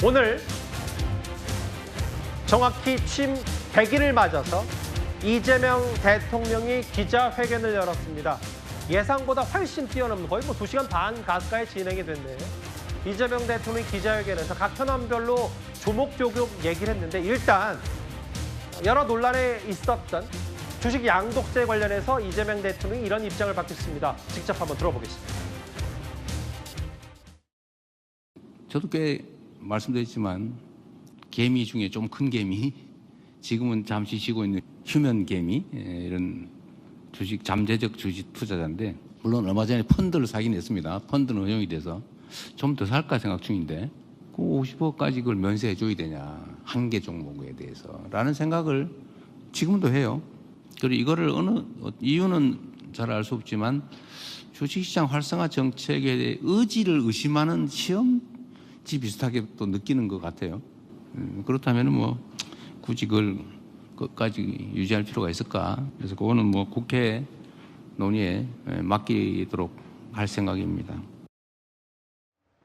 오늘 정확히 취임 100일을 맞아서 이재명 대통령이 기자회견을 열었습니다. 예상보다 훨씬 뛰어넘는 거의 2시간 반 가까이 진행이 됐네요. 이재명 대통령이 기자회견에서 각 현안별로 조목조목 얘기를 했는데 일단 여러 논란에 있었던 주식 양독세 관련해서 이재명 대통령이 이런 입장을 밝혔습니다. 직접 한번 들어보겠습니다. 저도 꽤 말씀드렸지만 개미 중에 좀 큰 개미, 지금은 잠시 쉬고 있는 휴면 개미, 이런 주식 잠재적 주식 투자자인데 물론 얼마 전에 펀드를 사긴 했습니다. 펀드는 허용이 돼서 좀 더 살까 생각 중인데 그 50억까지 그걸 면세해 줘야 되냐, 한 개 종목에 대해서 라는 생각을 지금도 해요. 그리고 이거를 어느 이유는 잘 알 수 없지만 주식시장 활성화 정책의 의지를 의심하는 시험지 비슷하게 또 느끼는 것 같아요. 그렇다면 뭐 굳이 그걸 끝까지 유지할 필요가 있을까? 그래서 그거는 뭐 국회 논의에 맡기도록 할 생각입니다.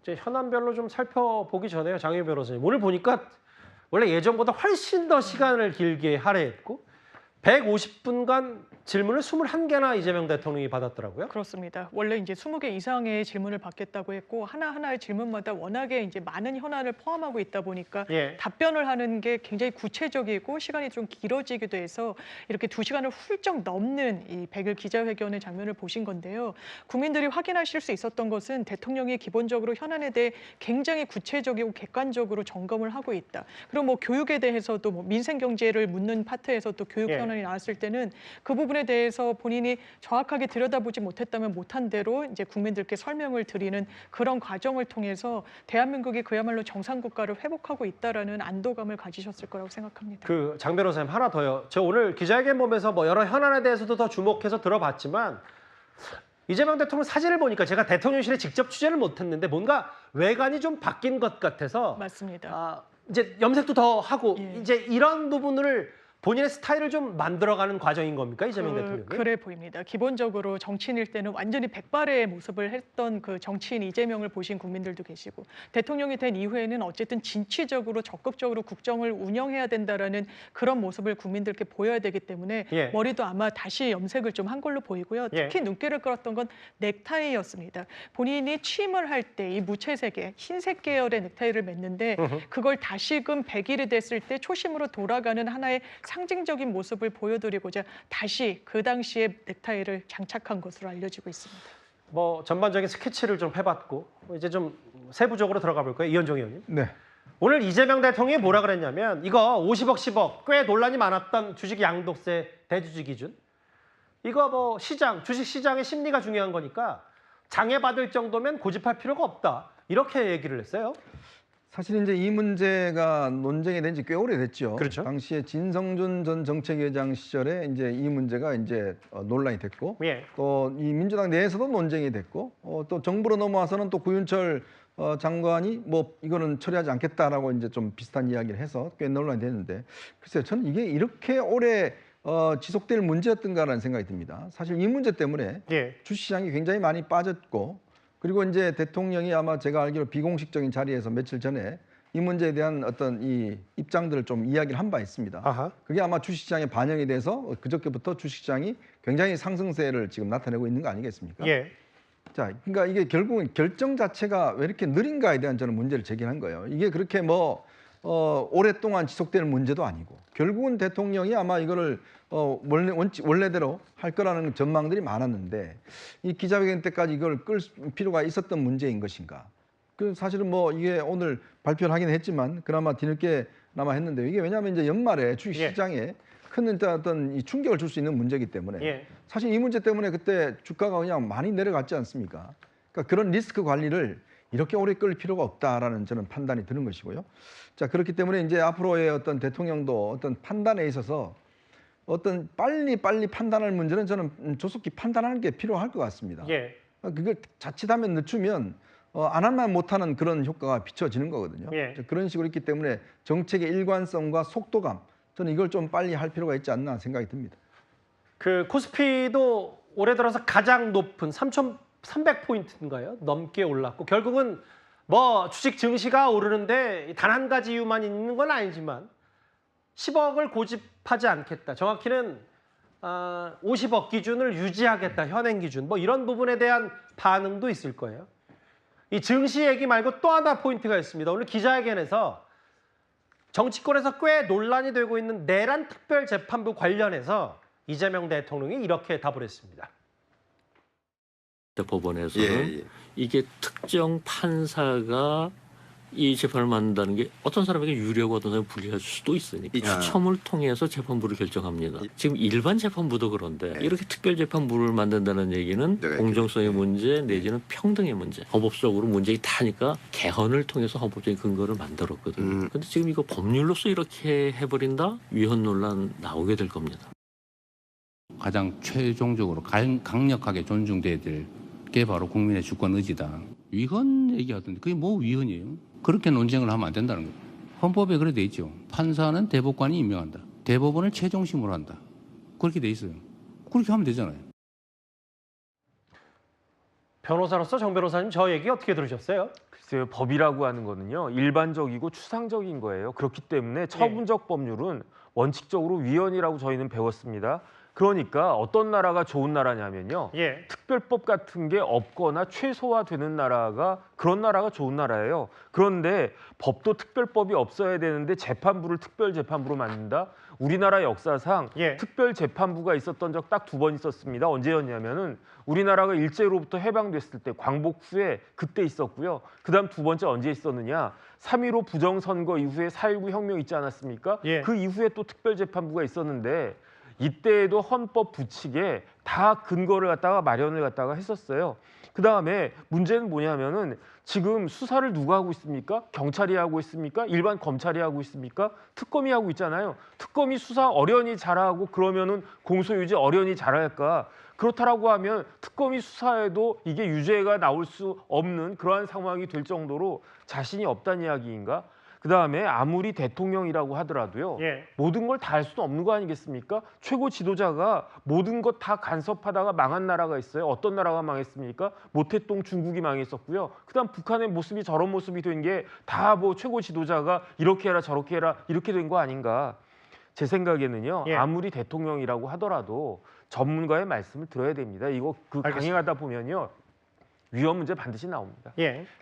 이제 현안별로 좀 살펴보기 전에요, 장혜우 변호사님. 오늘 보니까 원래 예전보다 훨씬 더 시간을 길게 할애했고 150분간 질문을 21개나 이재명 대통령이 받았더라고요. 그렇습니다. 원래 이제 20개 이상의 질문을 받겠다고 했고 하나하나의 질문마다 워낙에 이제 많은 현안을 포함하고 있다 보니까 답변을 하는 게 굉장히 구체적이고 시간이 좀 길어지기도 해서 이렇게 2시간을 훌쩍 넘는 이 100일 기자회견의 장면을 보신 건데요. 국민들이 확인하실 수 있었던 것은 대통령이 기본적으로 현안에 대해 굉장히 구체적이고 객관적으로 점검을 하고 있다. 그리고 뭐 교육에 대해서도 뭐 민생 경제를 묻는 파트에서 또 교육 현안이 나왔을 때는 그 부분에 대해서 본인이 정확하게 들여다보지 못했다면 못한 대로 이제 국민들께 설명을 드리는 그런 과정을 통해서 대한민국이 그야말로 정상국가를 회복하고 있다라는 안도감을 가지셨을 거라고 생각합니다. 장 변호사님 하나 더요. 저 오늘 기자회견 보면서 뭐 여러 현안에 대해서도 더 주목해서 들어봤지만 이재명 대통령 사진을 보니까 제가 대통령실에 직접 취재를 못했는데 뭔가 외관이 좀 바뀐 것 같아서 맞습니다. 이제 염색도 더 하고 이제 이런 부분을 본인의 스타일을 좀 만들어가는 과정인 겁니까, 이재명 대통령이? 그래 보입니다. 기본적으로 정치인일 때는 완전히 백발의 모습을 했던 그 정치인 이재명을 보신 국민들도 계시고 대통령이 된 이후에는 어쨌든 진취적으로 적극적으로 국정을 운영해야 된다라는 그런 모습을 국민들께 보여야 되기 때문에 머리도 아마 다시 염색을 좀 한 걸로 보이고요. 특히 눈길을 끌었던 건 넥타이였습니다. 본인이 취임을 할 때 이 무채색의 흰색 계열의 넥타이를 맸는데 그걸 다시금 100일이 됐을 때 초심으로 돌아가는 하나의 상징적인 모습을 보여드리고자 다시 그 당시의 넥타이를 장착한 것으로 알려지고 있습니다. 뭐 전반적인 스케치를 좀 해봤고 이제 좀 세부적으로 들어가 볼까요, 이현정 의원님? 네. 오늘 이재명 대통령이 뭐라 그랬냐면 이거 50억, 10억 꽤 논란이 많았던 주식 양독세 대주주 기준 이거 뭐 주식 시장의 심리가 중요한 거니까 장애받을 정도면 고집할 필요가 없다 이렇게 얘기를 했어요. 사실 이제 이 문제가 논쟁이 된 지 꽤 오래됐죠. 그렇죠. 당시에 진성준 전 정책위원장 시절에 이제 이 문제가 이제 논란이 됐고, 또 이 민주당 내에서도 논쟁이 됐고, 또 정부로 넘어와서는 또 구윤철 장관이 뭐 이거는 처리하지 않겠다라고 이제 좀 비슷한 이야기를 해서 꽤 논란이 됐는데, 글쎄요, 저는 이게 이렇게 오래 지속될 문제였던가라는 생각이 듭니다. 사실 이 문제 때문에 주시장이 굉장히 많이 빠졌고. 그리고 이제 대통령이 아마 제가 알기로 비공식적인 자리에서 며칠 전에 이 문제에 대한 어떤 이 입장들을 좀 이야기를 한 바 있습니다. 그게 아마 주식시장에 반영이 돼서 그저께부터 주식시장이 굉장히 상승세를 지금 나타내고 있는 거 아니겠습니까? 자, 그러니까 이게 결국은 결정 자체가 왜 이렇게 느린가에 대한 저는 문제를 제기한 거예요. 이게 그렇게 뭐 오랫동안 지속되는 문제도 아니고 결국은 대통령이 아마 이거를 원래대로 할 거라는 전망들이 많았는데 이 기자회견 때까지 이걸 끌 필요가 있었던 문제인 것인가? 그 사실은 뭐 이게 오늘 발표를 하긴 했지만 그나마 뒤늦게나마 했는데 이게 왜냐하면 이제 연말에 주식시장에 큰 어떤 이 충격을 줄 수 있는 문제이기 때문에 사실 이 문제 때문에 그때 주가가 그냥 많이 내려갔지 않습니까? 그러니까 그런 리스크 관리를 이렇게 오래 끌 필요가 없다라는 저는 판단이 드는 것이고요. 자, 그렇기 때문에 이제 앞으로의 어떤 대통령도 어떤 판단에 있어서 어떤 빨리 판단할 문제는 저는 조속히 판단하는 게 필요할 것 같습니다. 그걸 자칫하면 늦추면 안 하면 못하는 그런 효과가 비춰지는 거거든요. 그런 식으로 있기 때문에 정책의 일관성과 속도감, 저는 이걸 좀 빨리 할 필요가 있지 않나 생각이 듭니다. 그 코스피도 올해 들어서 가장 높은 3,300포인트인가요? 넘게 올랐고 결국은 뭐 주식 증시가 오르는데 단 한 가지 이유만 있는 건 아니지만 10억을 고집하지 않겠다. 정확히는 50억 기준을 유지하겠다. 현행 기준. 뭐 이런 부분에 대한 반응도 있을 거예요. 이 증시 얘기 말고 또 하나 포인트가 있습니다. 오늘 기자회견에서 정치권에서 꽤 논란이 되고 있는 내란 특별재판부 관련해서 이재명 대통령이 이렇게 답을 했습니다. 법원에서는 이게 특정 판사가 이 재판을 만든다는 게 어떤 사람에게 유리하고 어떤 사람에게 불리할 수도 있으니까 추첨을 통해서 재판부를 결정합니다. 지금 일반 재판부도 그런데 이렇게 특별재판부를 만든다는 얘기는 공정성의 문제 내지는 평등의 문제, 헌법적으로 문제가 다니까 개헌을 통해서 헌법적인 근거를 만들었거든요. 근데 지금 이거 법률로서 이렇게 해버린다? 위헌 논란 나오게 될 겁니다. 가장 최종적으로 강력하게 존중돼야 될 게 바로 국민의 주권 의지다. 위헌 얘기하던데 그게 뭐 위헌이에요? 그렇게 논쟁을 하면 안 된다는 거예요. 헌법에 그래 돼 있죠. 판사는 대법관이 임명한다. 대법원을 최종심으로 한다. 그렇게 돼 있어요. 그렇게 하면 되잖아요. 변호사로서 정 변호사님 저 얘기 어떻게 들으셨어요? 글쎄요, 법이라고 하는 거는요 일반적이고 추상적인 거예요. 그렇기 때문에 처분적 법률은 원칙적으로 위헌이라고 저희는 배웠습니다. 그러니까 어떤 나라가 좋은 나라냐면요. 특별법 같은 게 없거나 최소화되는 나라가 그런 나라가 좋은 나라예요. 그런데 법도 특별법이 없어야 되는데 재판부를 특별재판부로 만든다? 우리나라 역사상 특별재판부가 있었던 적 딱 2번 있었습니다. 언제였냐면은 우리나라가 일제로부터 해방됐을 때 광복 후에 그때 있었고요. 그다음 2번째 언제 있었느냐? 3.15 부정선거 이후에 4.19 혁명 있지 않았습니까? 그 이후에 또 특별재판부가 있었는데 이때에도 헌법 부칙에 다 근거를 갖다가 마련을 갖다가 했었어요. 그다음에 문제는 뭐냐면은 지금 수사를 누가 하고 있습니까? 경찰이 하고 있습니까? 일반 검찰이 하고 있습니까? 특검이 하고 있잖아요. 특검이 수사 어련히 잘하고 그러면은 공소유지 어련히 잘할까? 그렇다라고 하면 특검이 수사해도 이게 유죄가 나올 수 없는 그러한 상황이 될 정도로 자신이 없다는 이야기인가? 그다음에 아무리 대통령이라고 하더라도요. 모든 걸 다 할 수는 없는 거 아니겠습니까? 최고 지도자가 모든 것 다 간섭하다가 망한 나라가 있어요. 어떤 나라가 망했습니까? 모태동 중국이 망했었고요. 그다음 북한의 모습이 저런 모습이 된 게 다 뭐 최고 지도자가 이렇게 해라 저렇게 해라 이렇게 된 거 아닌가? 제 생각에는요. 아무리 대통령이라고 하더라도 전문가의 말씀을 들어야 됩니다. 이거 강행하다 보면요. 위헌 문제 반드시 나옵니다.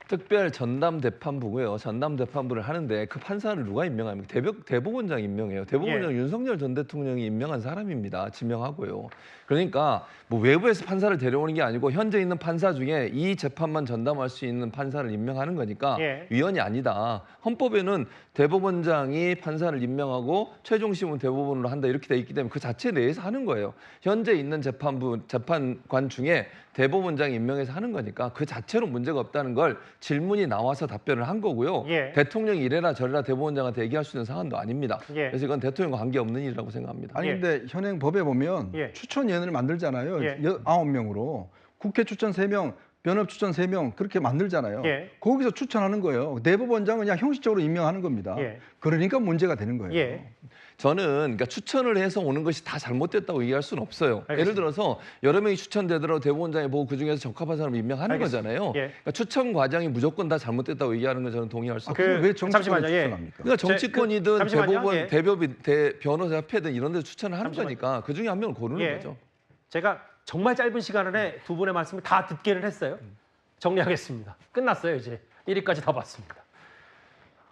특별 전담 재판부고요. 전담 재판부를 하는데 그 판사를 누가 임명합니까? 대법원장 임명해요. 대법원장 윤석열 전 대통령이 임명한 사람입니다. 지명하고요. 그러니까 뭐 외부에서 판사를 데려오는 게 아니고 현재 있는 판사 중에 이 재판만 전담할 수 있는 판사를 임명하는 거니까 위헌이 아니다. 헌법에는 대법원장이 판사를 임명하고 최종심은 대법원으로 한다 이렇게 돼 있기 때문에 그 자체 내에서 하는 거예요. 현재 있는 재판관 중에 대법원장이 임명해서 하는 거니까 그 자체로 문제가 없다는 걸 질문이 나와서 답변을 한 거고요. 대통령이 이래라 저래라 대법원장한테 얘기할 수 있는 상황도 아닙니다. 그래서 이건 대통령과 관계없는 일이라고 생각합니다. 아니 근데 현행 법에 보면 추천위원회를 만들잖아요. 9명으로. 국회 추천 3명, 변협 추천 3명 그렇게 만들잖아요. 거기서 추천하는 거예요. 대법원장은 그냥 형식적으로 임명하는 겁니다. 그러니까 문제가 되는 거예요. 저는 그러니까 추천을 해서 오는 것이 다 잘못됐다고 얘기할 수는 없어요. 예를 들어서 여러 명이 추천되더라도 대법원장이 보고 그중에서 적합한 사람을 임명하는 거잖아요. 그러니까 추천 과정이 무조건 다 잘못됐다고 얘기하는 건 저는 동의할 수 없어요. 왜 정치권을 추천합니까? 그러니까 정치권이든 대법원, 변호사 협회든 이런 데서 추천을 하는 거니까 그중에 한 명을 고르는 거죠. 제가 정말 짧은 시간 안에 두 분의 말씀을 다 듣기는 했어요. 정리하겠습니다. 끝났어요 이제. 1위까지 다 봤습니다.